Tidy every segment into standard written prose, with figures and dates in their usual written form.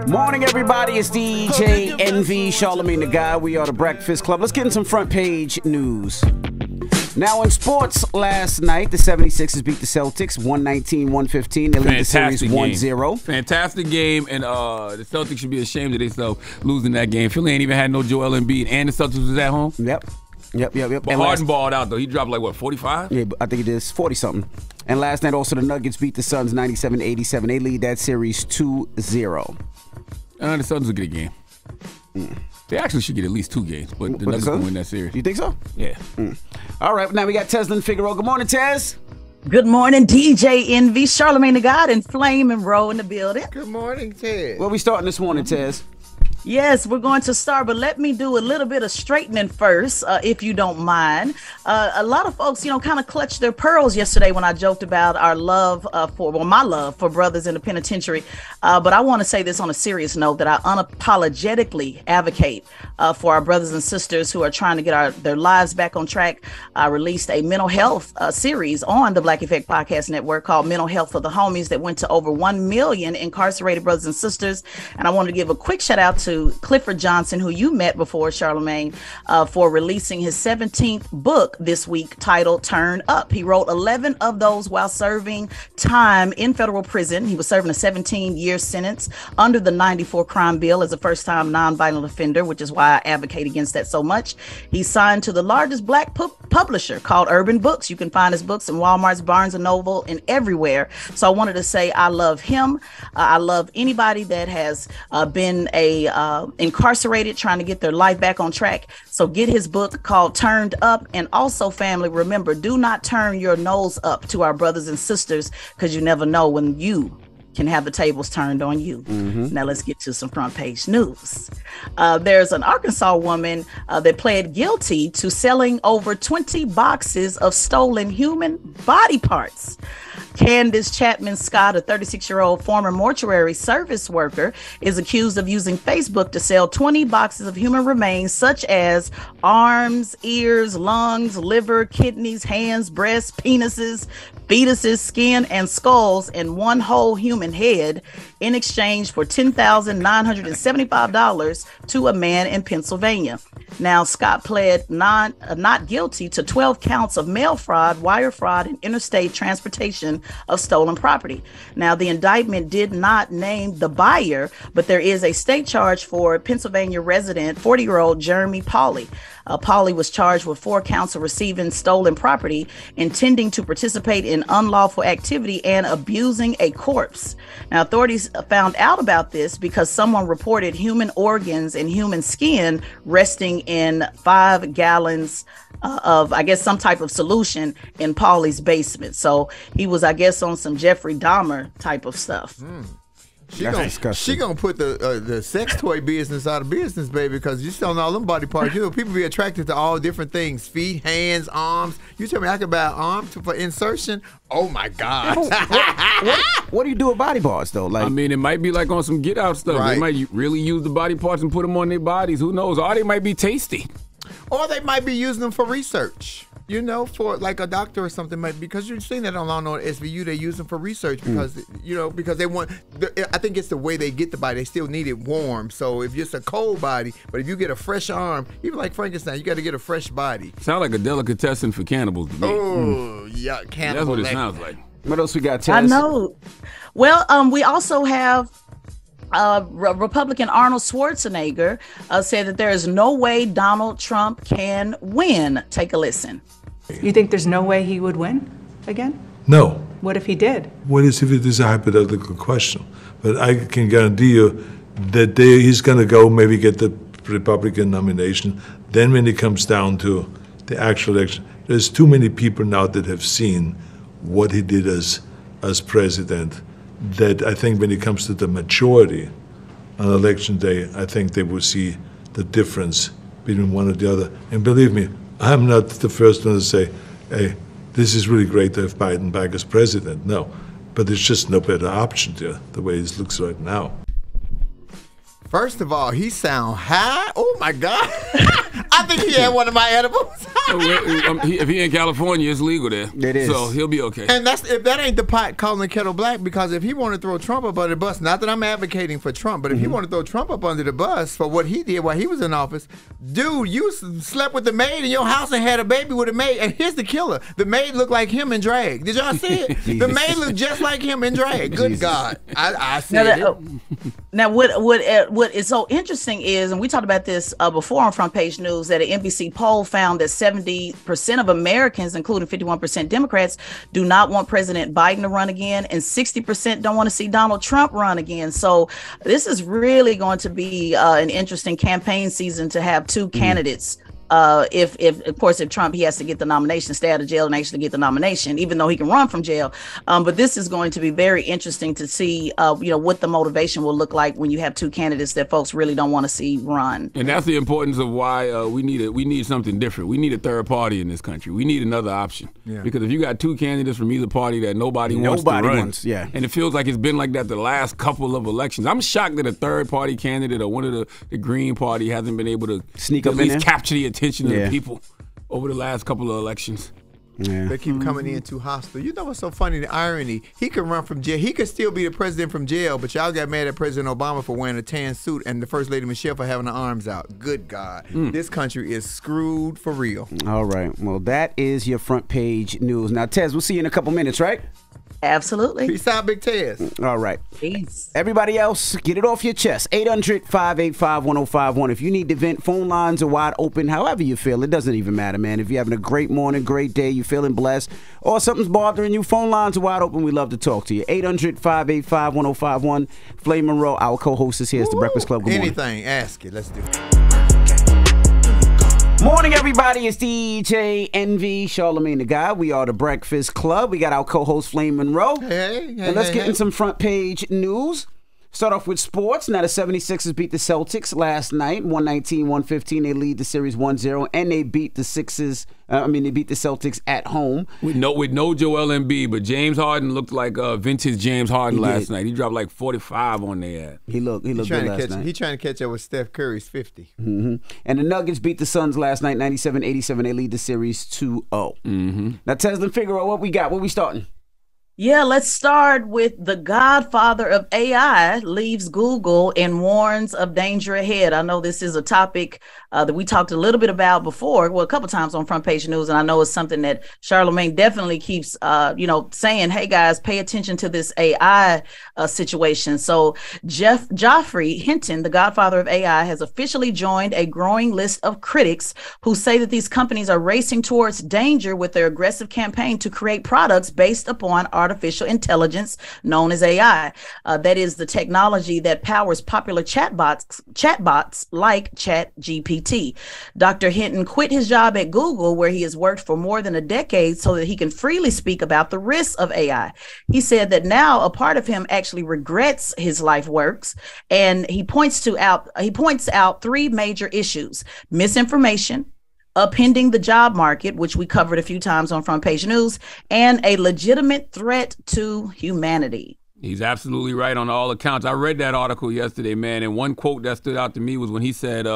Morning, everybody. It's DJ NV, Charlamagne the Guy. We are the Breakfast Club. Let's get in some front page news. Now, in sports last night, the 76ers beat the Celtics 119-115. They lead the series 1-0. Fantastic game, and the Celtics should be ashamed of themselves losing that game. Philly ain't even had no Joel Embiid, and the Celtics was at home. Yep. But Harden balled out, though. He dropped like, what, 45? Yeah, I think he did 40-something. And last night, also, the Nuggets beat the Suns 97-87. They lead that series 2-0. The Suns will get a game. They actually should get at least 2 games, but the Nuggets can win that series. You think so? Yeah. All right, now we got Teslin Figueroa. Good morning, Tez. Good morning, DJ Envy, Charlamagne the God, and Flame and Roe in the building. Good morning, Ted. Where we starting this morning, Tez? Yes, we're going to start, but let me do a little bit of straightening first, if you don't mind. A lot of folks, kind of clutched their pearls yesterday when I joked about our love my love for brothers in the penitentiary. But I want to say this on a serious note, that I unapologetically advocate for our brothers and sisters who are trying to get their lives back on track. I released a mental health series on the Black Effect Podcast Network called Mental Health for the Homies that went to over 1 million incarcerated brothers and sisters. And I wanted to give a quick shout out to Clifford Johnson, who you met before, Charlamagne, for releasing his 17th book this week titled Turn Up. He wrote 11 of those while serving time in federal prison. He was serving a 17-year sentence under the 94 crime bill as a first-time nonviolent offender, which is why I advocate against that so much. He's signed to the largest Black publisher called Urban Books. You can find his books in Walmart's, Barnes & Noble, and everywhere. So I wanted to say I love him. I love anybody that has been incarcerated, trying to get their life back on track. So get his book called Turned Up. And also, family, remember, do not turn your nose up to our brothers and sisters, because you never know when you can have the tables turned on you. Now let's get to some front page news. There's an Arkansas woman that pled guilty to selling over 20 boxes of stolen human body parts. Candace Chapman Scott, a 36-year-old former mortuary service worker, is accused of using Facebook to sell 20 boxes of human remains such as arms, ears, lungs, liver, kidneys, hands, breasts, penises, fetuses, skin, and skulls, and one whole human head in exchange for $10,975 to a man in Pennsylvania. Now, Scott pled not guilty to 12 counts of mail fraud, wire fraud, and interstate transportation of stolen property. Now, the indictment did not name the buyer, but there is a state charge for Pennsylvania resident, 40-year-old Jeremy Pauley. Pauley was charged with 4 counts of receiving stolen property, intending to participate in unlawful activity, and abusing a corpse. Now, authorities found out about this because someone reported human organs and human skin resting in 5 gallons of, I guess, some type of solution in Pauley's basement. So he was, I guess, on some Jeffrey Dahmer type of stuff. She gonna put the sex toy business out of business, baby, because you selling all them body parts. People be attracted to all different things: feet, hands, arms. You tell me I could buy an arm for insertion? Oh my God! What do you do with body parts though? Like, I mean, it might be like on some Get Out stuff. Right. They might really use the body parts and put them on their bodies. Who knows? Or they might be tasty. Or they might be using them for research. For like a doctor or something, because you've seen that on SVU, they use them for research because they want. I think it's the way they get the body. They still need it warm. So if it's a cold body, but if you get a fresh arm, even like Frankenstein, you got to get a fresh body. Sound like a delicatessen for cannibals to me. Oh yeah, cannibal. That's what it sounds like. What else we got, Tess? I know. Well, we also have Republican Arnold Schwarzenegger said that there is no way Donald Trump can win. Take a listen. You think there's no way he would win again? No. What if he did? What is if it is a hypothetical question? But I can guarantee you that he's going to go maybe get the Republican nomination. Then when it comes down to the actual election, there's too many people now that have seen what he did as president that I think when it comes to the majority on election day, I think they will see the difference between one or the other. And believe me, I'm not the first one to say, hey, this is really great to have Biden back as president. No, but there's just no better option there, the way it looks right now. First of all, he sound high. Oh my God. I think he had one of my edibles. If he in California, it's legal there. It is. So he'll be okay. And if that ain't the pot calling the kettle black, because if he want to throw Trump up under the bus, not that I'm advocating for Trump, but if he want to throw Trump up under the bus for what he did while he was in office, dude, you slept with the maid in your house and had a baby with a maid. And here's the killer: the maid looked like him in drag. Did y'all see it? The maid looked just like him in drag. Good God, I said it. Now, what is so interesting is, and we talked about this before on Front Page News, that an NBC poll found that 70% of Americans, including 51% Democrats, do not want President Biden to run again, and 60% don't want to see Donald Trump run again. So this is really going to be an interesting campaign season to have two candidates. If of course, if Trump, he has to get the nomination, stay out of jail and actually get the nomination, even though he can run from jail. But this is going to be very interesting to see, what the motivation will look like when you have two candidates that folks really don't want to see run. And that's the importance of why we need something different. We need a third party in this country. We need another option. Yeah. Because if you got two candidates from either party that nobody wants to run, and it feels like it's been like that the last couple of elections. I'm shocked that a third party candidate or one of the Green Party hasn't been able to sneak up at least capture the attention of the people over the last couple of elections. Yeah. They keep coming in too hostile. You know what's so funny? The irony. He could run from jail. He could still be the president from jail, but y'all got mad at President Obama for wearing a tan suit and the First Lady Michelle for having her arms out. Good God. This country is screwed for real. All right. Well, that is your Front Page News. Now, Tez, we'll see you in a couple minutes, right? Absolutely. Peace out, Big Tez. All right. Peace. Everybody else, get it off your chest. 800-585-1051. If you need to vent, phone lines are wide open. However you feel, it doesn't even matter, man. If you're having a great morning, great day, you're feeling blessed, or something's bothering you, phone lines are wide open. We love to talk to you. 800-585-1051. Flame Monroe, our co-host, is here. It's the Breakfast Club. Good morning. Anything, ask it. Let's do it. Morning, everybody. It's DJ Envy, Charlamagne the Guy. We are the Breakfast Club. We got our co-host, Flame Monroe. And let's get in some front page news. Start off with sports. Now, the 76ers beat the Celtics last night, 119-115. They lead the series 1-0, and they beat the they beat the Celtics at home. With no Joel Embiid, but James Harden looked like vintage James Harden last night. He dropped like 45 on their. He looked good last night. He's trying to catch up with Steph Curry's 50. And the Nuggets beat the Suns last night, 97-87. They lead the series 2-0. Now, Tesla Figaro, what we got? What we starting? Yeah, let's start with the Godfather of AI leaves Google and warns of danger ahead. I know this is a topic that we talked a little bit about before, well, a couple times on Front Page News, and I know it's something that Charlamagne definitely keeps, saying, hey, guys, pay attention to this AI situation. So Geoffrey Hinton, the Godfather of AI, has officially joined a growing list of critics who say that these companies are racing towards danger with their aggressive campaign to create products based upon artificial intelligence known as AI. That is the technology that powers popular chatbots like ChatGPT. Dr. Hinton quit his job at Google, where he has worked for more than a decade, so that he can freely speak about the risks of AI. He said that now a part of him actually regrets his life works, and he points out three major issues: misinformation, upending the job market, which we covered a few times on Front Page News, and a legitimate threat to humanity. He's absolutely right on all accounts. I read that article yesterday, man, and one quote that stood out to me was when he said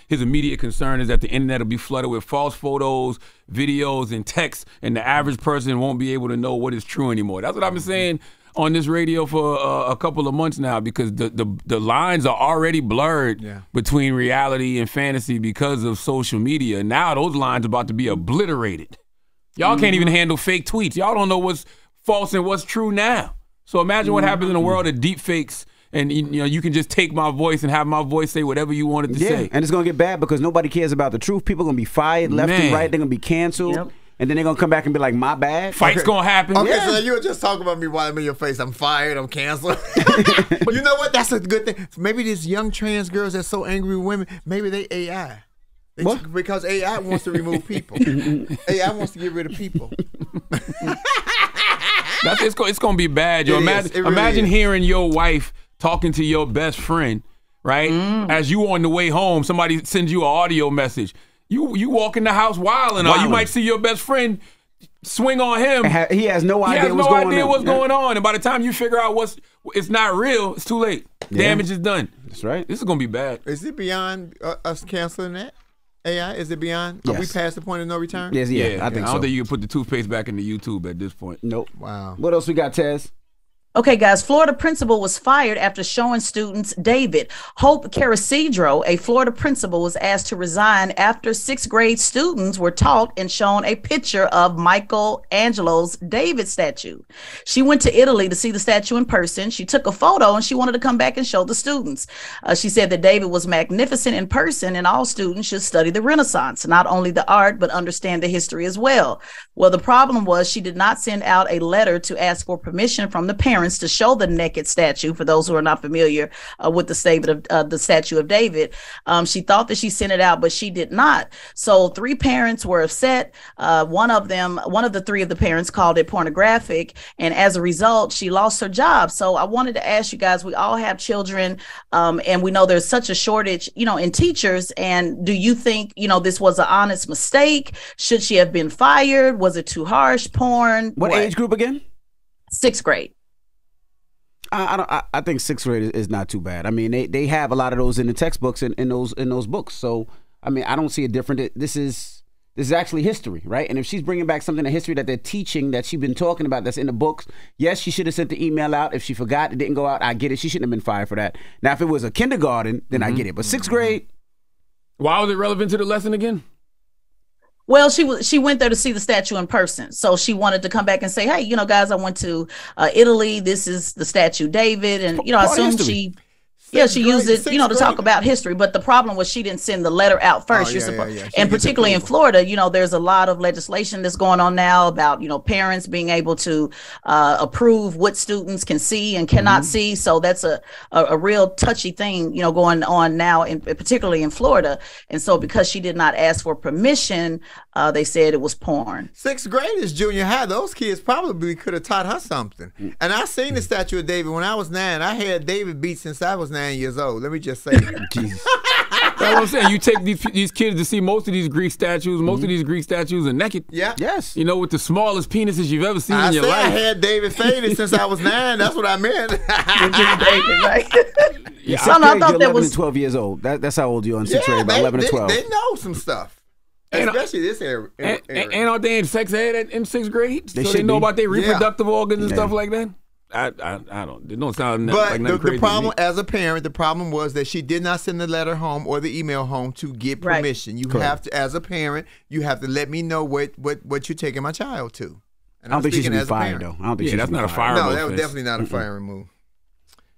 his immediate concern is that the internet will be flooded with false photos, videos, and texts, and the average person won't be able to know what is true anymore. That's what I've been saying on this radio for a couple of months now, because the lines are already blurred between reality and fantasy because of social media. Now those lines are about to be obliterated. Y'all can't even handle fake tweets. Y'all don't know what's false and what's true now. So imagine what happens in a world of deep fakes, and you can just take my voice and have my voice say whatever you wanted to say. And it's going to get bad because nobody cares about the truth. People are going to be fired left and right. They're going to be canceled. Yep. And then they're going to come back and be like, my bad. Fight's going to happen. Okay, so you were just talking about me while I'm in your face. I'm fired. I'm canceled. But you know what? That's a good thing. Maybe these young trans girls that's so angry with women, maybe they AI. Because AI wants to remove people. AI wants to get rid of people. It's going to be bad, yo. Imagine hearing your wife talking to your best friend, right? As you on the way home, somebody sends you an audio message. You walk in the house wilding. You might see your best friend swing on him. He has no idea what's going on. And by the time you figure out it's not real, it's too late. Damage is done. That's right. This is going to be bad. Is it beyond us canceling that? AI? Is it beyond? Yes. Are we past the point of no return? Yes, yeah, I think so. don't think you can put the toothpaste back into YouTube at this point. Nope. Wow. What else we got, Tez? Okay, guys, Florida principal was fired after showing students David. Hope Carasidro, a Florida principal, was asked to resign after 6th grade students were taught and shown a picture of Michelangelo's David statue. She went to Italy to see the statue in person. She took a photo and she wanted to come back and show the students. She said that David was magnificent in person and all students should study the Renaissance, not only the art, but understand the history as well. Well, the problem was she did not send out a letter to ask for permission from the parents to show the naked statue. For those who are not familiar with the statue of David, she thought that she sent it out, but she did not. So 3 parents were upset. One of the 3 of the parents called it pornographic, and as a result, she lost her job. So I wanted to ask you guys, we all have children, and we know there's such a shortage, in teachers. And do you think, this was an honest mistake? Should she have been fired? Was it too harsh? Porn? What age group again? 6th grade. I think 6th grade is not too bad. I mean, they have a lot of those in the textbooks in those books. So I mean, I don't see a different. This is actually history, right? And if she's bringing back something in history that they're teaching that she's been talking about that's in the books, yes, she should have sent the email out. If she forgot, it didn't go out, I get it. She shouldn't have been fired for that. Now, if it was a kindergarten, then I get it. But 6th grade. Why was it relevant to the lesson again? Well, she went there to see the statue in person. So she wanted to come back and say, hey, guys, I went to Italy. This is the statue David. And, I assume she used it, to talk about history. But the problem was she didn't send the letter out first. And particularly in Florida, there's a lot of legislation that's going on now about, parents being able to approve what students can see and cannot see. So that's a real touchy thing, going on now, particularly in Florida. And so because she did not ask for permission, they said it was porn. 6th grade is junior high. Those kids probably could have taught her something. And I seen the statue of David when I was 9. I had David beat since I was 9 years old. Let me just say that. Jesus. That's what I'm saying. You take these kids to see most of these Greek statues. Most of these Greek statues are naked. Yeah. Yes. With the smallest penises you've ever seen in your life. I had David faded since I was 9. That's what I meant. David, right? Yeah, I thought you're 11 that was and 12 years old. That's how old you are in 6th grade, about 11 and 12. They know some stuff. Especially this area. And aren't they in sex ed in 6th grade? They know be. about their reproductive organs and stuff like that? I don't. It don't sound like nothing crazy. The problem, as a parent, the problem was that she did not send the letter home or the email home to get permission. You have to, as a parent, you have to let me know what you're taking my child to. And I don't think she should be fired, though. I don't think that's not a fireable No, that was offense. definitely not a firing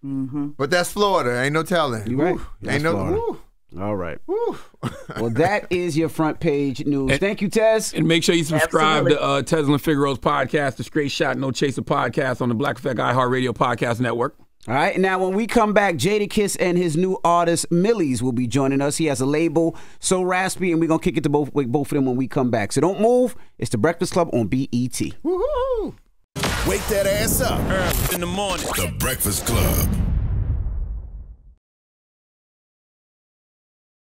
move. But that's Florida. Ain't no telling. You right. Ain't no. Woo. All right. Well, that is your front page news. Thank you, Tez. And make sure you subscribe Absolutely. to Tez and Figaro's podcast, the Straight Shot No Chaser podcast on the Black Effect iHeartRadio podcast network. All right. Now, when we come back, Jadakiss and his new artist, Millie's, will be joining us. He has a label, So Raspy, and we're going to kick it to both of them when we come back. So don't move. It's The Breakfast Club on BET. Woohoo! Wake that ass up. In the morning. The Breakfast Club.